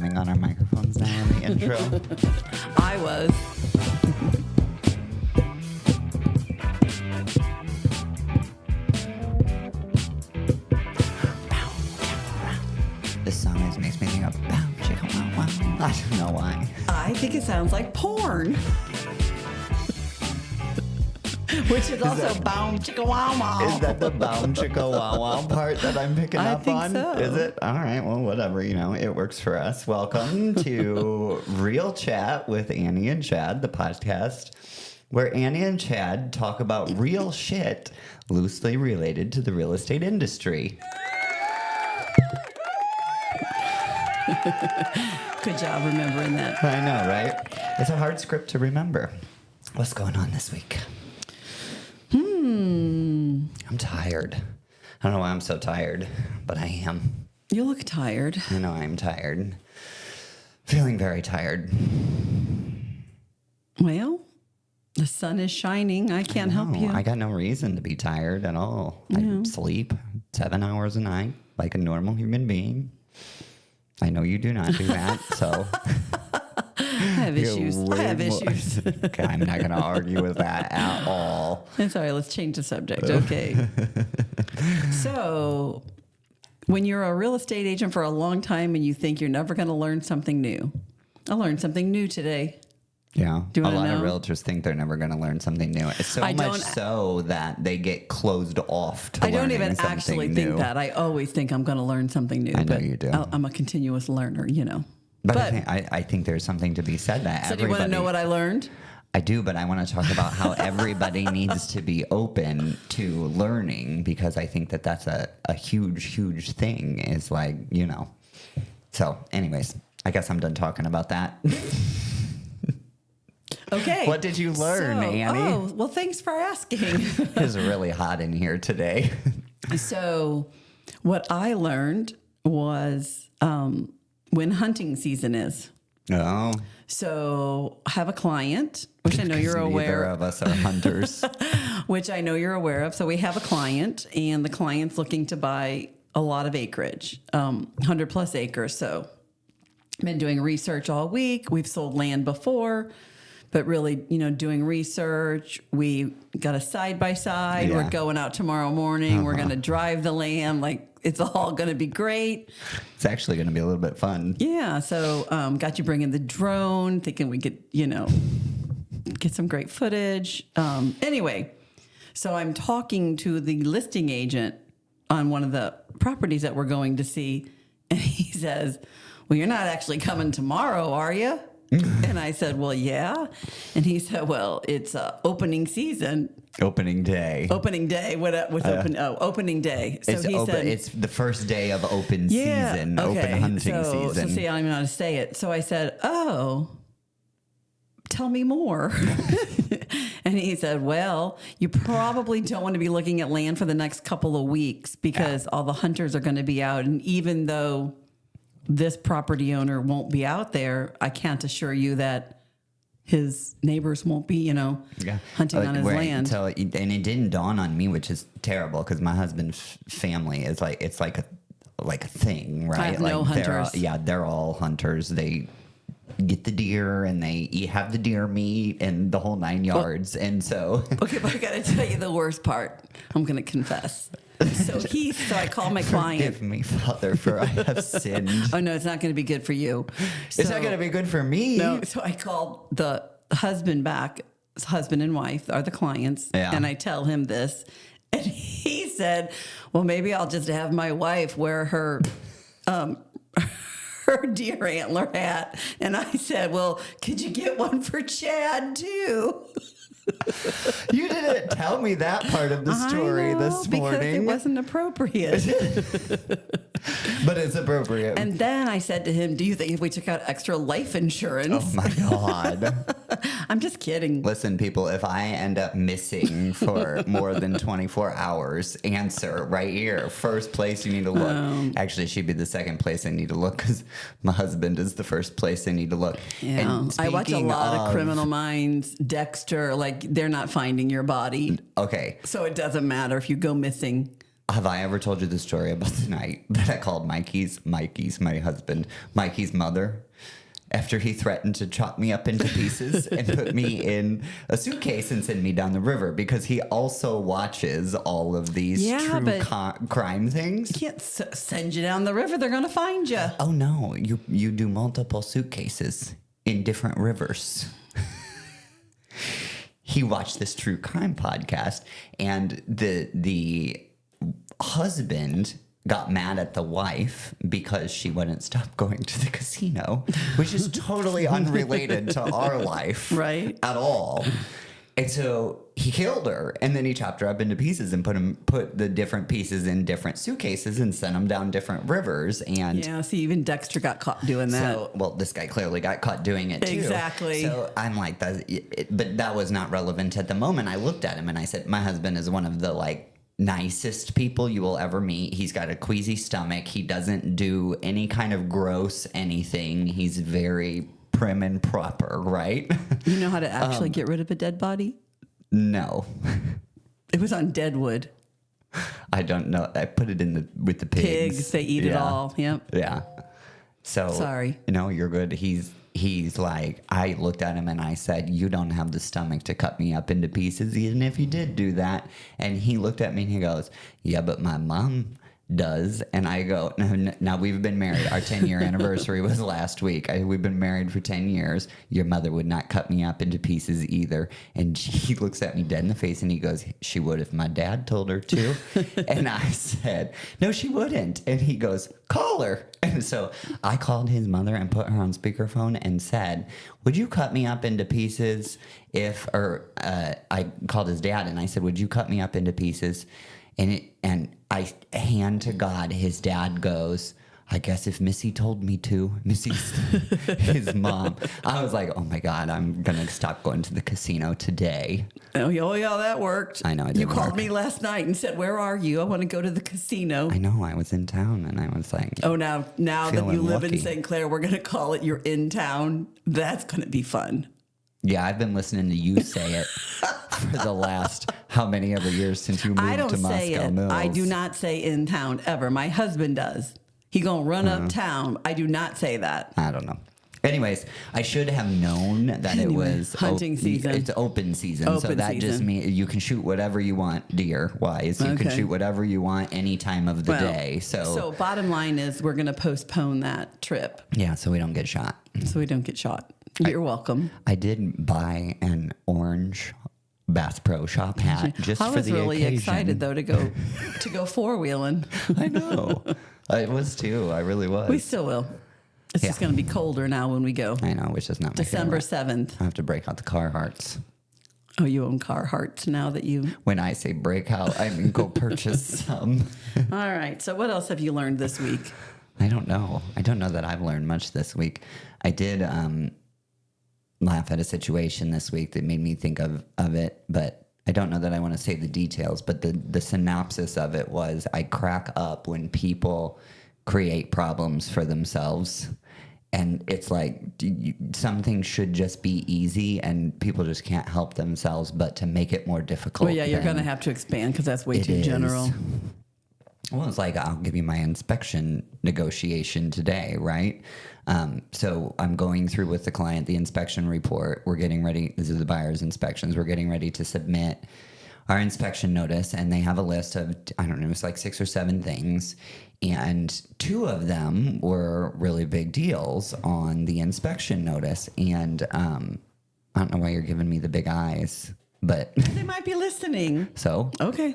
jamming on our microphones now in the intro? I was. This song always makes me think of bow, chicka, wow, wow. I don't know why. I think it sounds like porn. Which is also bound chicka wow wow. Is that the bound chicka wow wow part that I'm picking I up think on? so. Is it? All right. Well, whatever. You know, it works for us. Welcome to Real Chat with Annie and Chad, the podcast where Annie and Chad talk about real shit loosely related to the real estate industry. Good job remembering that. I know, right? It's a hard script to remember. What's going on this week? I'm tired. I don't know why I'm so tired, but I am. You look tired. I know I'm tired. Feeling very tired. Well, the sun is shining. I can't help you. I got no reason to be tired at all. Yeah. I sleep 7 hours a night like a normal human being. I know you do not do that, so... I have issues. Okay, I'm not going to argue with that at all. It's all right. Let's change the subject. Okay. So, when you're a real estate agent for a long time and you think you're never going to learn something new, I learned something new today. Yeah. Do you a wanna lot of know? realtors think they're never going to learn something new. It's so much so that they get closed off to I don't learning even something actually new. think that. I always think I'm going to learn something new. I know but you do. I'm a continuous learner, you know. But I think there's something to be said that So do you want to know what I learned? I do, but I want to talk about how everybody needs to be open to learning, because I think that that's a huge, huge thing is like, you know. So anyways, I guess I'm done talking about that. Okay. What did you learn, Annie? Oh, well, thanks for asking. It's really hot in here today. So what I learned was when hunting season is. Oh. So I have a client, which I know you're Neither aware of us are hunters. which I know you're aware of. So we have a client, and the client's looking to buy a lot of acreage, 100 plus acres. So been doing research all week. We've sold land before, but really, you know, doing research. We got a side by side. Yeah. We're going out tomorrow morning. We're going to drive the land. Like, it's all going to be great. It's actually going to be a little bit fun. Yeah. So got you bringing the drone, thinking we could, you know, get some great footage. Anyway, so I'm talking to the listing agent on one of the properties that we're going to see. And he says, well, you're not actually coming tomorrow, are you? And I said, well, yeah. And he said, well, it's opening season. Opening day. Opening day. Opening day. So he said, it's the first day of open yeah, season, okay. open hunting So season. see, I don't even know how to say it. So I said, oh, tell me more. And he said, well, you probably don't want to be looking at land for the next couple of weeks because all the hunters are going to be out. And even though this property owner won't be out there, I can't assure you that his neighbors won't be, you know, hunting on his land. So, and it didn't dawn on me, which is terrible because my husband's family is like, it's like a thing, right? I have like no hunters. They're all hunters. They get the deer and they have the deer meat and the whole 9 yards. And so, Okay, but I got to tell you the worst part. I'm going to confess. So I call my client. Forgive me, Father, for I have sinned. Oh, no, it's not going to be good for you. It's not going to be good for me. No, so I called the husband back. Husband and wife are the clients. Yeah. And I tell him this. And he said, well, maybe I'll just have my wife wear her her deer antler hat. And I said, well, could you get one for Chad too? You didn't tell me that part of the story this morning. Because it wasn't appropriate. But it's appropriate. And then I said to him, do you think if we took out extra life insurance? Oh my God. I'm just kidding. Listen, people, if I end up missing for more than 24 hours, answer right here. First place you need to look. Actually, she'd be the second place I need to look because my husband is the first place I need to look. Yeah. And I watch a lot of Criminal of Minds, Dexter, like they're not finding your body. Okay. So it doesn't matter if you go missing. have I ever told you the story about the night that I called Mikey's my husband, Mikey's mother, after he threatened to chop me up into pieces and put me in a suitcase and send me down the river, because he also watches all of these true crime things. He can't send you down the river. They're going to find you. Oh, no. You do multiple suitcases in different rivers. He watched this true crime podcast, and the husband got mad at the wife because she wouldn't stop going to the casino, which is totally unrelated to our life, right? At all. And so he killed her, and then he chopped her up into pieces and put the different pieces in different suitcases and sent them down different rivers. And yeah, see, even Dexter got caught doing that. So, well, this guy clearly got caught doing it too. Exactly. So I'm like, but that was not relevant at the moment. I looked at him and I said, my husband is one of the nicest people you will ever meet. He's got a queasy stomach. He doesn't do any kind of gross anything. He's very prim and proper, right? You know how to actually get rid of a dead body? No. It was on deadwood. I don't know. I put it with the pigs. Pigs, they eat it all. Yep. Yeah. So sorry. No, you're good. He's like, I looked at him and I said, you don't have the stomach to cut me up into pieces, even if you did do that. And he looked at me and he goes, yeah, but my mom does. And I go, no, now we've been married. Our 10-year anniversary was last week. We've been married for 10 years. Your mother would not cut me up into pieces either. And he looks at me dead in the face and he goes, she would if my dad told her to. And I said, no, she wouldn't. And he goes, call her. And so I called his mother and put her on speakerphone and said, would you cut me up into pieces I called his dad and I said, would you cut me up into pieces? And I hand to God, his dad goes, I guess if Missy told me to. Missy's his mom. I was like, oh my God, I'm going to stop going to the casino today. Oh, yeah, that worked. I know it did. You called me last night and said, where are you? I want to go to the casino. I know. I was in town and I was like, oh, now that you live lucky. in St. Clair, we're going to call it you're in town. That's going to be fun. Yeah, I've been listening to you say it for the last how many ever years since you moved I don't to say Moscow it. Mills. I do not say in town ever. My husband does. He gonna run uptown. I do not say that. I don't know. Anyways, I should have known that it was hunting season. It's open season, so that just means you can shoot whatever you want, deer wise. You can shoot whatever you want any time of the day. So bottom line is we're gonna postpone that trip. Yeah, so we don't get shot. So we don't get shot. You're welcome. I did buy an orange Bass Pro Shop hat just for the occasion. I was really excited though to go four-wheeling. I know. I was too. I really was. We still will. It's just going to be colder now when we go. I know, which is not my December favorite. 7th. I have to break out the Carhartts. Oh, you own Carhartts now that you... When I say break out, I mean go purchase some. All right. So what else have you learned this week? I don't know. I don't know that I've learned much this week. I did laugh at a situation this week that made me think of it, but I don't know that I want to say the details, but the synopsis of it was I crack up when people create problems for themselves. And it's like some things should just be easy and people just can't help themselves, but to make it more difficult. Well, yeah, you're going to have to expand because that's way too general. Well, it's like, I'll give you my inspection negotiation today, right? So I'm going through with the client the inspection report. We're getting ready. This is the buyer's inspections. We're getting ready to submit our inspection notice, and they have a list of, I don't know, it's like 6 or 7 things. And 2 of them were really big deals on the inspection notice. And I don't know why you're giving me the big eyes, but... They might be listening. So? Okay.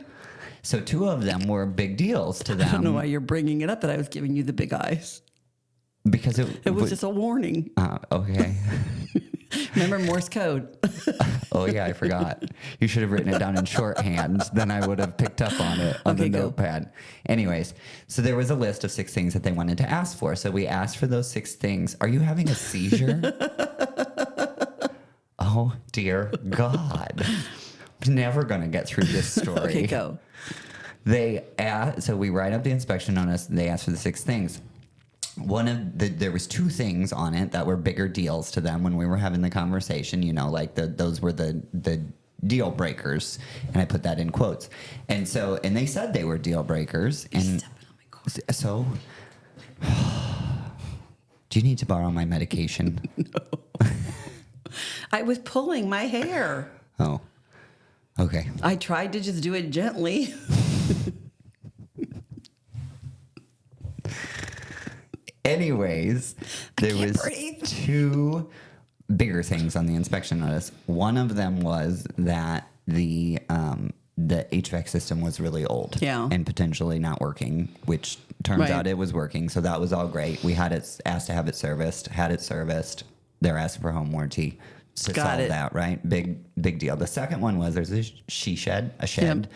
So 2 of them were big deals to them. I don't know why you're bringing it up that I was giving you the big eyes. Because it was just a warning. Okay. Remember Morse code? Oh, yeah, I forgot. You should have written it down in shorthand. Then I would have picked up on it on the notepad. Anyways, so there was a list of 6 things that they wanted to ask for. So we asked for those 6 things. Are you having a seizure? Oh, dear God. I'm never going to get through this story. Okay, go. So we write up the inspection notice. They asked for the 6 things. There was 2 things on it that were bigger deals to them when we were having the conversation. You know, like those were the deal breakers. And I put that in quotes. And they said they were deal breakers. And so, do you need to borrow my medication? No. I was pulling my hair. Oh, okay. I tried to just do it gently. Anyways, there was two bigger things on the inspection notice. One of them was that the HVAC system was really old and potentially not working, which turns out it was working. So that was all great. We had it asked to have it serviced, had it serviced. They're asked for home warranty to solve that, right? Big deal. The second one was there's a shed. Yep.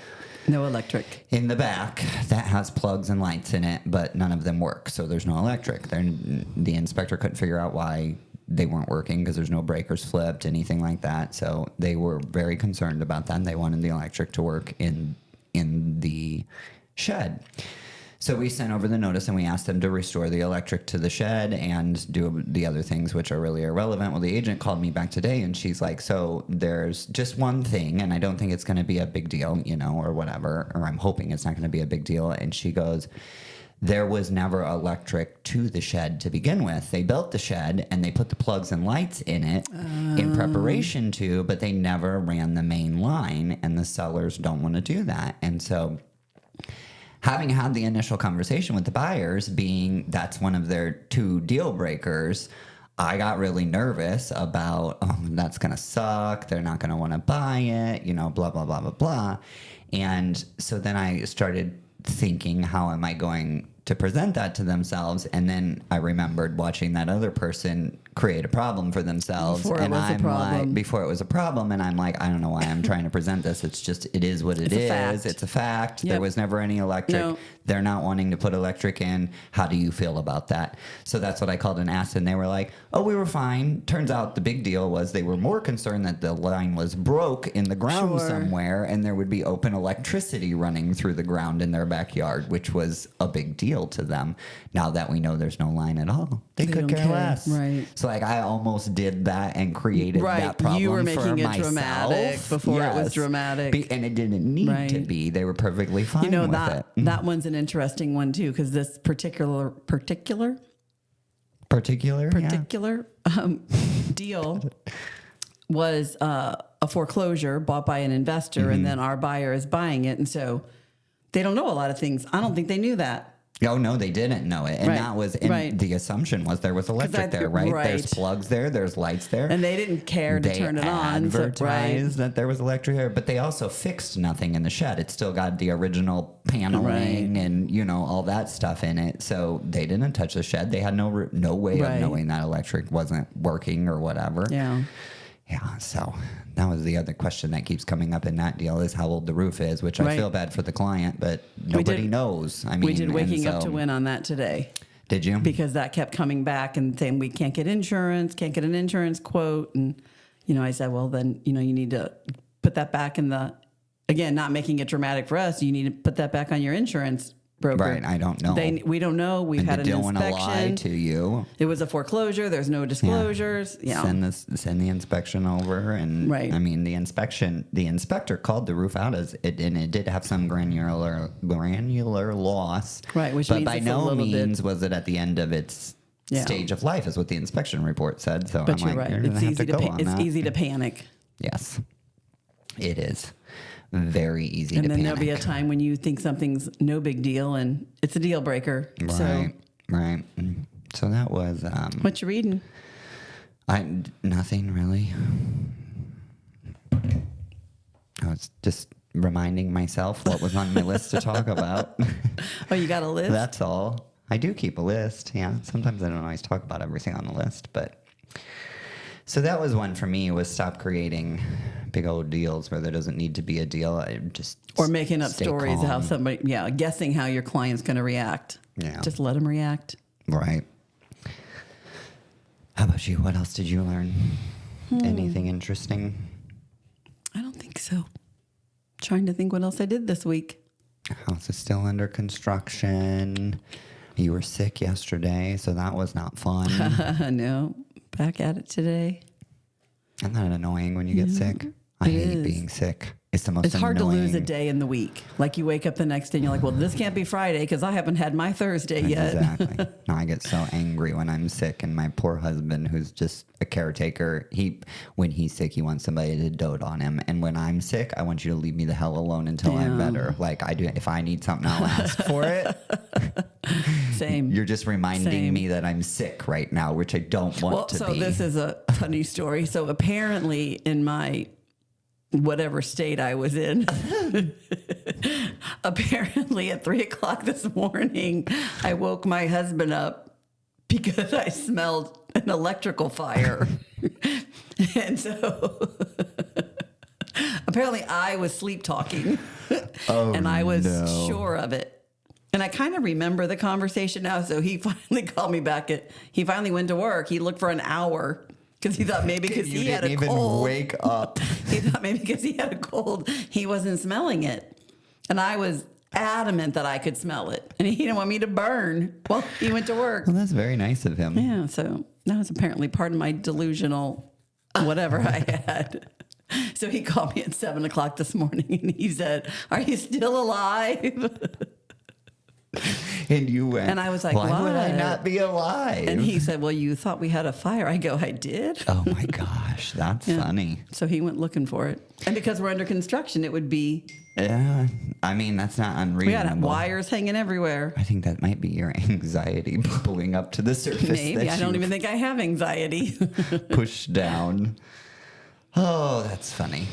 No electric. In the back that has plugs and lights in it, but none of them work. So there's no electric. The inspector couldn't figure out why they weren't working because there's no breakers flipped, anything like that. So they were very concerned about that. They wanted the electric to work in the shed. So we sent over the notice and we asked them to restore the electric to the shed and do the other things which are really irrelevant. Well, the agent called me back today and she's like, so there's just one thing and I don't think it's going to be a big deal, or whatever, or I'm hoping it's not going to be a big deal. And she goes, there was never electric to the shed to begin with. They built the shed and they put the plugs and lights in it in preparation to, but they never ran the main line and the sellers don't want to do that. And so having had the initial conversation with the buyers being that's one of their two deal breakers, I got really nervous about, that's going to suck. They're not going to want to buy it, blah, blah, blah, blah, blah. And so then I started thinking, how am I going to present that to themselves? And then I remembered watching that other person create a problem for themselves. Before it was a problem. And I'm like, I don't know why I'm trying to present this. It's just, it is what it is. It's a fact. Yep. There was never any electric. No. They're not wanting to put electric in. How do you feel about that? So that's what I called and asked. And they were like, oh, we were fine. Turns out the big deal was they were more concerned that the line was broke in the ground somewhere and there would be open electricity running through the ground in their backyard, which was a big deal to them. Now that we know there's no line at all, they could care less. Right. So like I almost did that and created that problem. You were making it myself. dramatic before it was dramatic. And it didn't need to be. They were perfectly fine with it. That one's an interesting one too, because this particular deal was a foreclosure bought by an investor, and then our buyer is buying it, and so they don't know a lot of things. I don't think they knew that. Oh, no, they didn't know it. And that was, the assumption was there was electric there, right? There's plugs there, there's lights there. And they didn't care to turn it on. They advertised that there was electric there, but they also fixed nothing in the shed. It still got the original paneling and, all that stuff in it. So they didn't touch the shed. They had no way of knowing that electric wasn't working or whatever. Yeah. Yeah, so that was the other question that keeps coming up in that deal is how old the roof is, which I feel bad for the client, but nobody knows. I mean, we did Waking Up to Win on that today. Did you? Because that kept coming back and saying we can't get insurance, can't get an insurance quote. And, I said, well, then, you need to put that back in again, not making it dramatic for us. You need to put that back on your insurance broker. Right, I don't know. We don't know. We've had an inspection. Don't want to lie to you. It was a foreclosure. There's no disclosures. Yeah. Send the inspection over, and I mean the inspector called the roof out and it did have some granular loss. Right, which but means by no means was it at the end of its stage of life, is what the inspection report said. So but I'm you're like, right. It's easy to panic. Yes, it is. Very easy to panic. And then there'll be a time when you think something's no big deal and it's a deal breaker. Right. So that was... what you reading? Nothing really. I was just reminding myself what was on my list to talk about. Oh, you got a list? That's all. I do keep a list, yeah. Sometimes I don't always talk about everything on the list, but... So that was one for me, was stop creating big old deals where there doesn't need to be a deal. Or making up stories of how somebody, guessing how your client's going to react. Yeah. Just let them react. Right. How about you? What else did you learn? Anything interesting? I don't think so. Trying to think what else I did this week. House is still under construction. You were sick yesterday, so that was not fun. No. Back at it today. Isn't that annoying when you get sick? I It hate is. being sick. It's the most It's hard annoying. to lose a day in the week. Like you wake up the next day and you're like, well, this can't be Friday because I haven't had my Thursday yet. Exactly. No, I get so angry when I'm sick, and my poor husband, who's just a caretaker, when he's sick, he wants somebody to dote on him. And when I'm sick, I want you to leave me the hell alone until I'm Yeah. better. Like I do. If I need something, I'll ask for it. Same. You're just reminding Same. me that I'm sick right now, which I don't want to so be. this is a funny story. So apparently in my whatever state I was in, apparently at 3:00 this morning, I woke my husband up because I smelled an electrical fire. And so apparently I was sleep talking and I was sure of it. And I kind of remember the conversation now. So he finally called me back he finally went to work. He looked for an hour because he thought maybe because you he had didn't a even cold. wake up. He thought maybe because he had a cold, he wasn't smelling it. And I was adamant that I could smell it. And he didn't want me to burn. Well, he went to work. Well, that's very nice of him. Yeah, so that was apparently part of my delusional whatever I had. So he called me at 7:00 this morning and he said, "Are you still alive?" And you went. And I was like, why would I "What?" not be alive? And he said, "Well, you thought we had a fire." I go, "I did." Oh my gosh, that's funny. So he went looking for it. And because we're under construction, it would be, Yeah, I mean that's not we had unreasonable. wires hanging everywhere. I think that might be your anxiety bubbling up to the surface. Maybe. that I don't you've even think I have anxiety. pushed down. Oh, that's funny.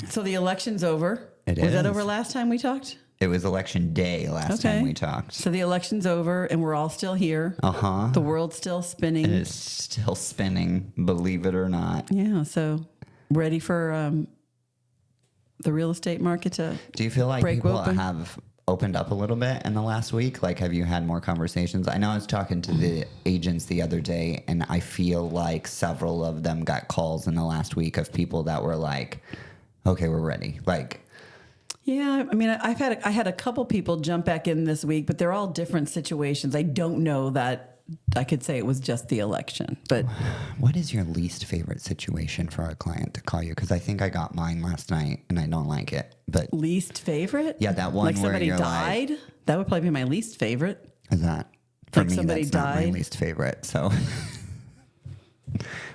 So the election's over. It Was that is. over last time we talked? It was election day last time we talked. So the election's over and we're all still here. Uh-huh. The world's still spinning. It is still spinning, believe it or not. Yeah. So ready for the real estate market to Do you feel like break people open? have opened up a little bit in the last week? Like, have you had more conversations? I know I was talking to the agents the other day, and I feel like several of them got calls in the last week of people that were like, okay, we're ready. Like, Yeah, I mean, I had a couple people jump back in this week, but they're all different situations. I don't know that I could say it was just the election, but what is your least favorite situation for our client to call you? Because I think I got mine last night, and I don't like it. But least favorite? yeah, that one like where somebody you're died. That would probably be my least favorite. is that for Like me? somebody That's not my died? least favorite. So.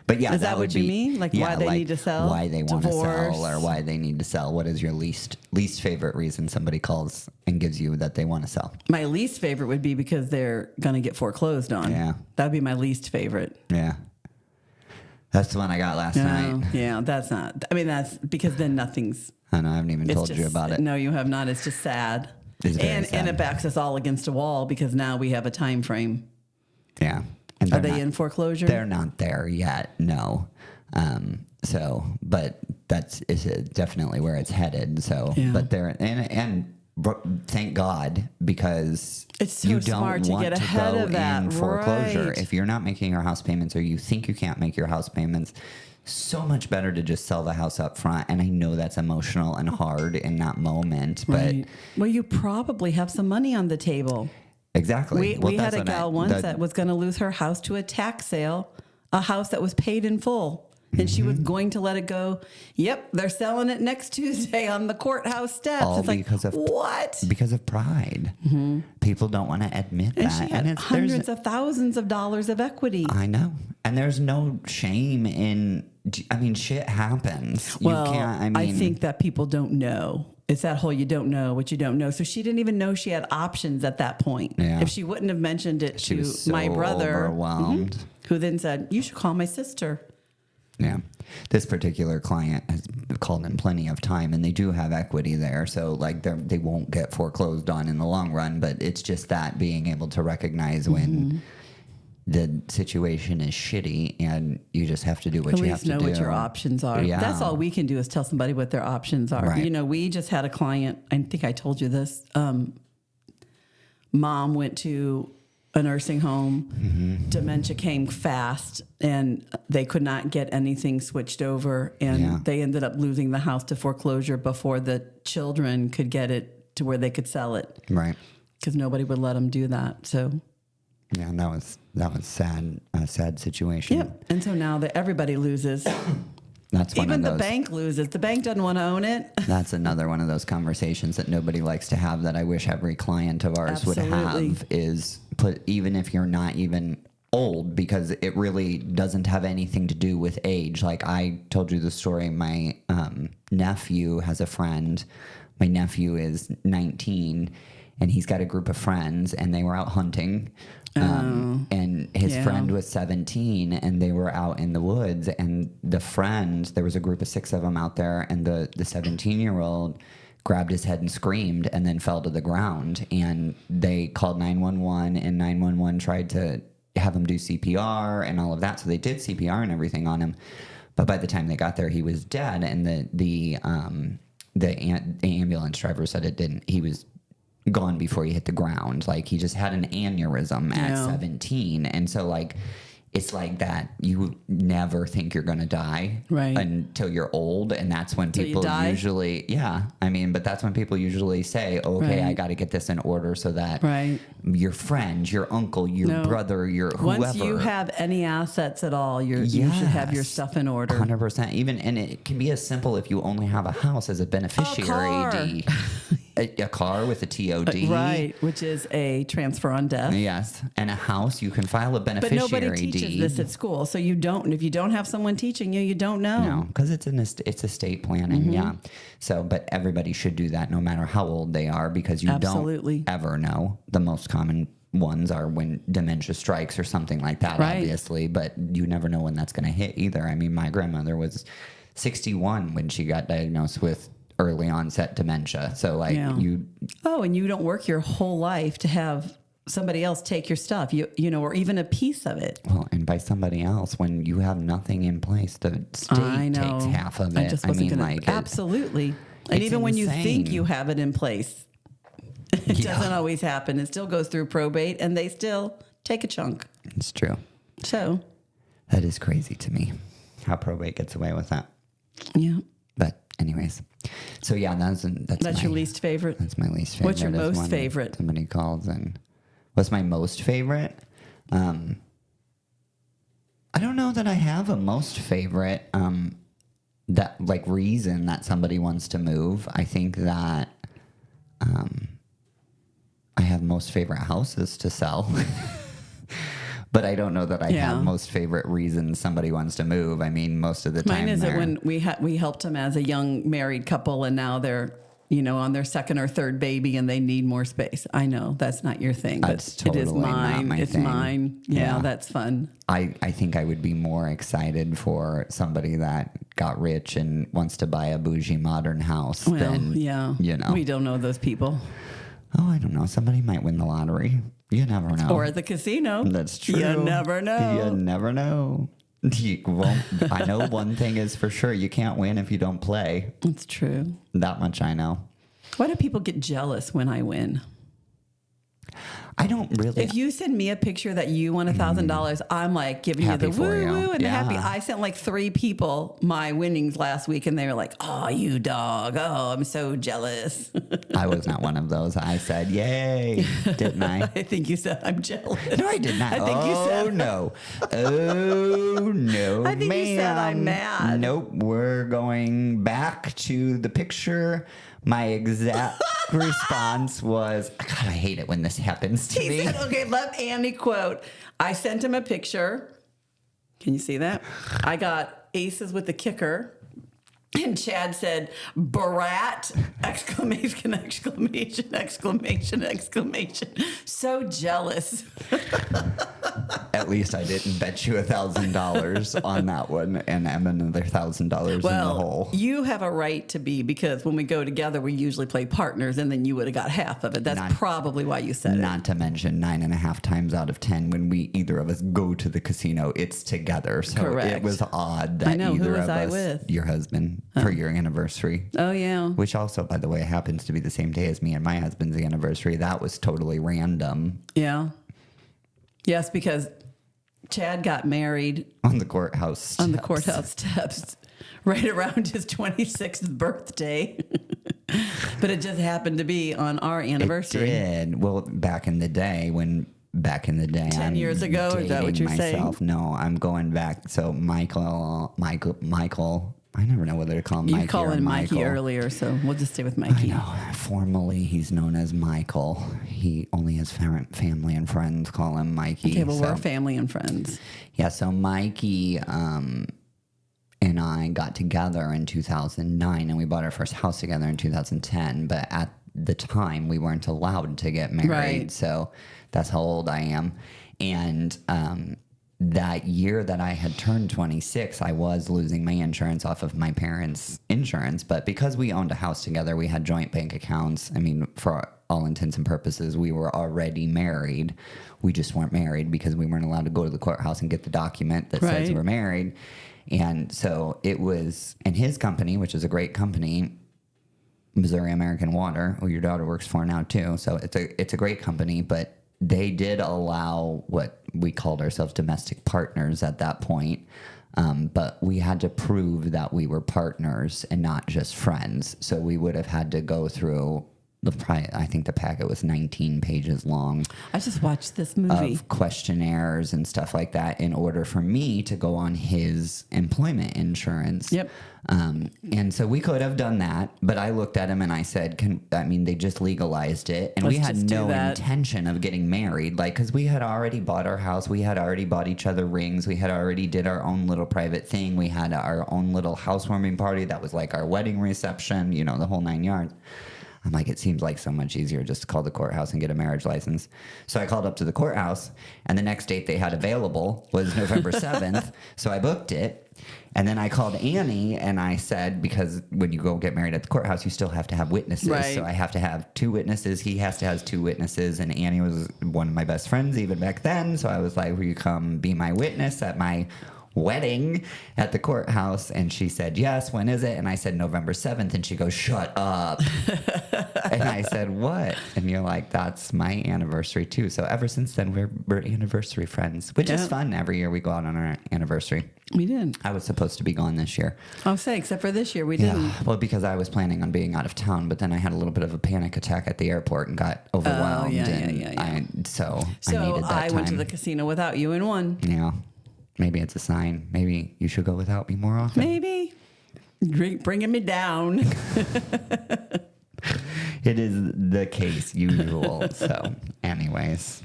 But yeah, Is that would what you be- mean? Like why they need to sell? why they want to Divorce? sell, or why they need to sell. What is your least favorite reason somebody calls and gives you that they want to sell? My least favorite would be because they're going to get foreclosed on. Yeah. That would be my least favorite. Yeah, that's the one I got last night. Yeah, that's not. I mean, that's because then nothing's. I know I haven't even It's told just, you about it. No, you have not. It's just sad. It's very And sad. it backs us all against a wall because now we have a time frame. Yeah, and Are they're they not- in foreclosure? They're not there yet. No. So, but that's is definitely where it's headed. So, Yeah. but they're and thank God, because It's so you don't smart to want get to ahead go of that, in foreclosure right. if you're not making your house payments, or you think you can't make your house payments. So much better to just sell the house up front. And I know that's emotional and hard in that moment, but Right. Well, you probably have some money on the table. exactly. We had that's a what gal once that was going to lose her house to a tax sale, a house that was paid in full. And she Mm-hmm. was going to let it go. Yep, they're selling it next Tuesday on the courthouse steps. all It's like, because of what? because of pride. People don't want to admit And that, she had there's hundreds of thousands of dollars of equity. I know. And there's no shame in, I mean, shit happens. Well, you can't, I mean, I think that people don't know. It's that whole you don't know what you don't know. So she didn't even know she had options at that point. Yeah. If she wouldn't have mentioned it she to was so my brother, overwhelmed. who then said, "You should call my sister." Yeah. This particular client has called in plenty of time, and they do have equity there. So, like, they won't get foreclosed on in the long run. But it's just that being able to recognize when the situation is shitty, and you just have to do what At you have least to know do. what your options are. Yeah. That's all we can do is tell somebody what their options are. Right. You know, we just had a client, I think I told you this. Mom went to a nursing home. Dementia came fast, and they could not get anything switched over. And Yeah. they ended up losing the house to foreclosure before the children could get it to where they could sell it, Right. because nobody would let them do that. So, Yeah, and that was sad, a sad situation. yep. And so now that everybody loses. That's one Even of the those. bank loses. The bank doesn't want to own it. That's another one of those conversations that nobody likes to have that I wish every client of ours would Absolutely. have is even if you're not even old, because it really doesn't have anything to do with age. Like I told you the story, my nephew has a friend. My nephew is 19 and he's got a group of friends and they were out hunting. And his friend was 17 and they were out in the woods, and the friend, there was a group of 6 of them out there, and the 17-year-old grabbed his head and screamed and then fell to the ground, and they called 911 and 911 tried to have him do CPR and all of that. So they did CPR and everything on him. But by the time they got there, he was dead. And the ambulance driver said it didn't, he was gone before he hit the ground. Like he just had an aneurysm at 17. And so like, it's like that you never think you're going to die until you're old. And that's when people usually, but that's when people usually say, okay, I got to get this in order so that your friend, your uncle, your brother, your whoever. Once you have any assets at all, you should have your stuff in order. 100%. Even, and it can be as simple if you only have a house as a beneficiary. A car with a TOD. Right, which is a transfer on death. Yes, and a house, you can file a beneficiary deed. But nobody teaches this at school, so you don't. If you don't have someone teaching you, you don't know. No, because it's estate planning, So, but everybody should do that no matter how old they are, because you don't ever know. The most common ones are when dementia strikes or something like that, obviously, but you never know when that's going to hit either. I mean, my grandmother was 61 when she got diagnosed with early onset dementia. So like and you don't work your whole life to have somebody else take your stuff, you know, or even a piece of it. Well, and by somebody else, when you have nothing in place, the state takes half of it. Absolutely. And even when you think you have it in place, it doesn't always happen. It still goes through probate and they still take a chunk. It's true. So that is crazy to me how probate gets away with that. Yeah. But anyways, so that's your least favorite. That's my least favorite. What's your most favorite? Somebody calls and what's my most favorite? I don't know that I have a most favorite. That like reason that somebody wants to move. I think that I have most favorite houses to sell. But I don't know that I have most favorite reasons somebody wants to move. I mean, most of the time. Mine is that when we helped them as a young married couple, and now they're, you know, on their second or third baby, and they need more space. I know that's not your thing, but totally it is mine. It's thing. Mine. Yeah, that's fun. I think I would be more excited for somebody that got rich and wants to buy a bougie modern house than, you know. We don't know those people. Oh, I don't know. Somebody might win the lottery. You never know. Or at the casino. That's true. You never know. You never know. You won't. I know one thing is for sure. You can't win if you don't play. It's true. That much I know. Why do people get jealous when I win? I don't really. If you send me a picture that you won $1,000, I'm like giving you the woo and the happy. I sent like 3 people my winnings last week, and they were like, "Oh, you dog! Oh, I'm so jealous." I was not one of those. I said, "Yay!" Didn't I? I think you said I'm jealous. No, I did not. I think you said no. Oh no! I think you said I'm mad. Nope. We're going back to the picture. My exact response was, God, I hate it when this happens to me. He said, okay, let Andy quote. I sent him a picture. Can you see that? I got aces with the kicker. And Chad said, Barat! Exclamation, exclamation, exclamation, exclamation. So jealous. At least I didn't bet you $1,000 on that one, and I'm another $1,000 in the hole. You have a right to be, because when we go together, we usually play partners, and then you would have got half of it. That's probably why you said it. Not to mention 9.5 times out of 10 when we either of us go to the casino, it's together. So correct. It was odd that either of us, with? Your husband, for your anniversary. Oh, yeah. Which also, by the way, happens to be the same day as me and my husband's anniversary. That was totally random. Yeah. Yes, because Chad got married on the courthouse steps right around his 26th birthday. But it just happened to be on our anniversary. It did. Well, back in the day 10 years ago, is that what you're saying? No, I'm going back. So Michael I never know whether to call him You Mikey call or him Mikey Michael. earlier, so we'll just stay with I Mikey. know. Formally, he's known as Michael. He only his family and friends call him Mikey. Okay, well, so. we're family and friends. Yeah, so Mikey and I got together in 2009, and we bought our first house together in 2010. But at the time, we weren't allowed to get married. Right. So that's how old I am. And that year that I had turned 26, I was losing my insurance off of my parents' insurance. But because we owned a house together, we had joint bank accounts. I mean, for all intents and purposes, we were already married. We just weren't married because we weren't allowed to go to the courthouse and get the document that says Right. we're married. And so it was, and his company, which is a great company, Missouri American Water, who your daughter works for now too. So it's a great company, but they did allow what we called ourselves domestic partners at that point. But we had to prove that we were partners and not just friends. So we would have had to go through I think the packet was 19 pages long I just watched this movie. of questionnaires and stuff like that in order for me to go on his employment insurance. Yep. And so we could have done that, but I looked at him and I said, they just legalized it. And we Let's had just do no that. intention of getting married, because we had already bought our house. We had already bought each other rings. We had already did our own little private thing. We had our own little housewarming party that was like our wedding reception, the whole 9 yards. I'm like, it seems like so much easier just to call the courthouse and get a marriage license. So I called up to the courthouse, and the next date they had available was November 7th. So I booked it. And then I called Annie, and I said, because when you go get married at the courthouse, you still have to have witnesses. Right. So I have to have 2 witnesses. He has to have 2 witnesses. And Annie was one of my best friends even back then. So I was like, will you come be my witness at my wedding at the courthouse? And she said, yes. When is it? And I said, November 7th. And she goes, shut up. And I said, what? And you're like, that's my anniversary too. So ever since then, we're anniversary friends, which is fun. Every year we go out on our anniversary. We did. I was supposed to be gone this year. I'll say, except for this year, we didn't. Well, because I was planning on being out of town, but then I had a little bit of a panic attack at the airport and got overwhelmed. So I needed that I went to time. the casino without you and won. Yeah. Maybe it's a sign. Maybe you should go without me more often. Maybe. Bringing me down. It is the case usual. So, anyways,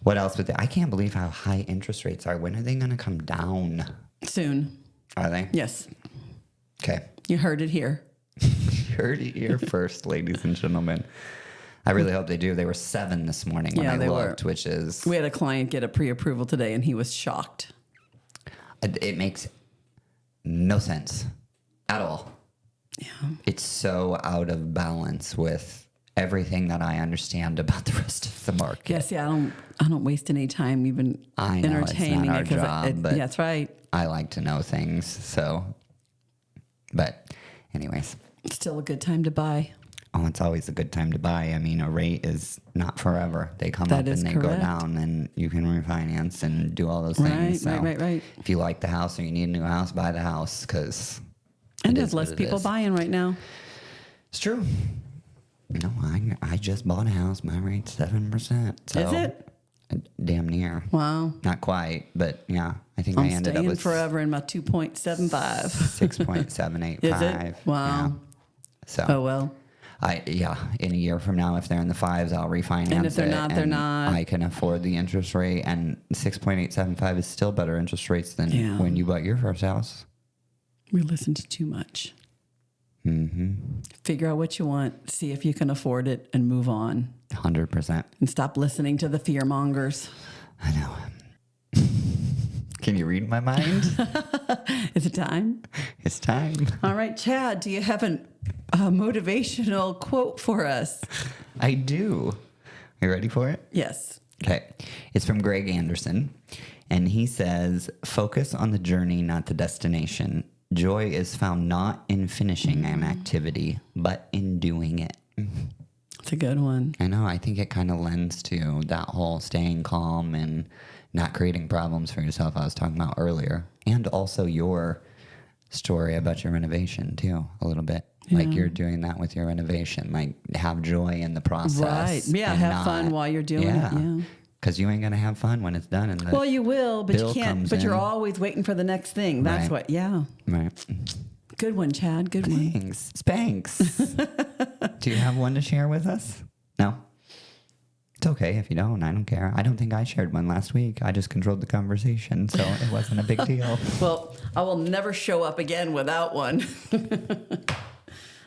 what else with it? I can't believe how high interest rates are. When are they going to come down? Soon. Are they? Yes. Okay. You heard it here. You heard it here first, ladies and gentlemen. I really hope they do. They were 7 this morning when I looked, which is... We had a client get a pre-approval today, and he was shocked. It makes no sense at all. Yeah. It's so out of balance with everything that I understand about the rest of the market. Yes, yeah. I don't waste any time even I know entertaining it's not our it job, but yeah, that's right. I like to know things. So, but anyways. It's still a good time to buy. Oh, it's always a good time to buy. I mean, a rate is not forever. They come That up is and they correct. go down, and you can refinance and do all those things. Right. If you like the house or you need a new house, buy the house, because And there's less people buying right now. It's true. No, I just bought a house. My rate's 7%. So Is it? Damn near. Wow. Not quite, but yeah. I think I'm I ended up staying with forever in my 2.75. 6.785. Is it? Wow. Yeah. So Oh, well. in a year from now, if they're in the 5s, I'll refinance. And if they're it, not, they're and not. I can afford the interest rate, and 6.875 is still better interest rates than when you bought your first house. We listen to too much. Mm-hmm. Figure out what you want, see if you can afford it, and move on. 100%. And stop listening to the fear mongers. I know. Can you read my mind? Is it time? It's time. All right, Chad, do you have a motivational quote for us? I do. Are you ready for it? Yes. Okay. It's from Greg Anderson. And he says, focus on the journey, not the destination. Joy is found not in finishing an activity, but in doing it. It's a good one. I know. I think it kind of lends to that whole staying calm and not creating problems for yourself I was talking about earlier. And also your story about your renovation, too, a little bit. Yeah. Like you're doing that with your renovation. Like have joy in the process. Right. Yeah, and have fun while you're doing it. Yeah. Because you ain't going to have fun when it's done. And Well, you will, but you bill can't. comes But you're in. always waiting for the next thing. That's Right. what, yeah. Right. Good one, Chad. Good one. Thanks. Spanks. Do you have one to share with us? No? It's okay if you don't. I don't care. I don't think I shared one last week. I just controlled the conversation, so it wasn't a big deal. Well, I will never show up again without one.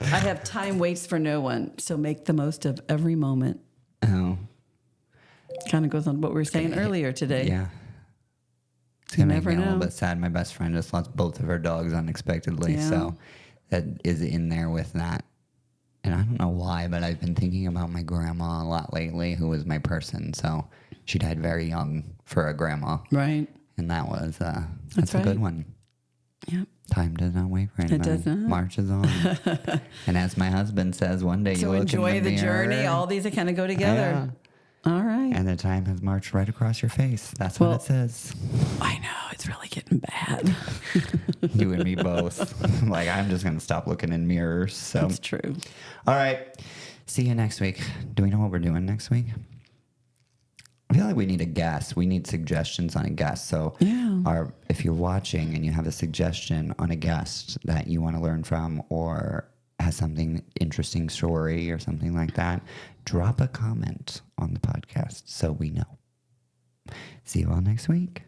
I have time waits for no one, so make the most of every moment. Oh. Kind of goes on what we were saying earlier today. Yeah. It's going to make me a never little know. bit sad. My best friend just lost both of her dogs unexpectedly, Yeah. so that is in there with that. And I don't know why, but I've been thinking about my grandma a lot lately, who was my person. So she died very young for a grandma. Right. And that was, that's a right. good one. Yep. Time does not wait for anybody. does not. Marches on. And as my husband says, one day So you look enjoy in the mirror, journey. All these kind of go together. All right. and the time has marched right across your face. That's Well- what it says. I know. It's really getting bad. You and me both. Like, I'm just going to stop looking in mirrors. So, That's true. all right. See you next week. Do we know what we're doing next week? I feel like we need a guest. We need suggestions on a guest. So, Yeah. if you're watching and you have a suggestion on a guest that you want to learn from or has something interesting story or something like that, drop a comment on the podcast so we know. See you all next week.